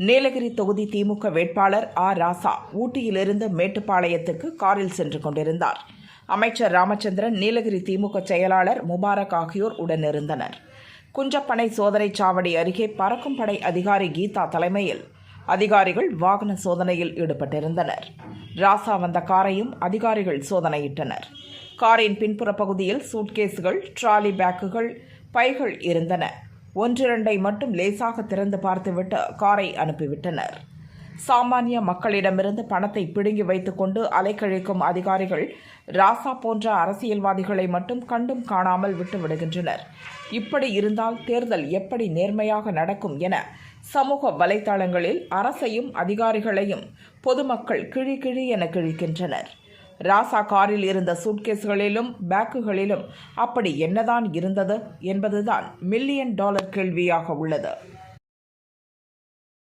நீலகிரி தொகுதி திமுக வேட்பாளர் ராசா ஊட்டியிலிருந்து மேட்டுப்பாளையத்துக்கு காரில் சென்று கொண்டிருந்தார். அமைச்சர் ராமச்சந்திரன், நீலகிரி திமுக செயலாளர் முபாரக் ஆகியோர் உடனிருந்தனர். குஞ்சப்பனை சோதனை சாவடி அருகே பறக்கும் படை அதிகாரி கீதா தலைமையில் அதிகாரிகள் வாகன சோதனையில் ஈடுபட்டிருந்தனர். ராசா வந்த காரையும் அதிகாரிகள் சோதனையிட்டனர். காரின் பின்புற பகுதியில் சூட்கேஸ்கள், டிராலி பேக்குகள், பைகள் இருந்தன. ஒன்றிரண்டை மட்டும் லேசாக திறந்து பார்த்துவிட்டு காரை அனுப்பிவிட்டனர். சாமானிய மக்களிடமிருந்து பணத்தை பிடுங்கி வைத்துக்கொண்டு அலைக்கழிக்கும் அதிகாரிகள் ராசா போன்ற அரசியல்வாதிகளை மட்டும் கண்டும் காணாமல் விட்டுவிடுகின்றனர். இப்படி இருந்தால் தேர்தல் எப்படி நேர்மையாக நடக்கும் என சமூக வலைதளங்களில் அரசையும் அதிகாரிகளையும் பொதுமக்கள் கிழி கிழி என கிழிக்கின்றனர். ராசா காரில் இருந்த சூட்கேஸ்களிலும் பேக்குகளிலும் அப்படி என்னதான் இருந்தது என்பதுதான் $1,000,000 கேள்வியாக உள்ளது.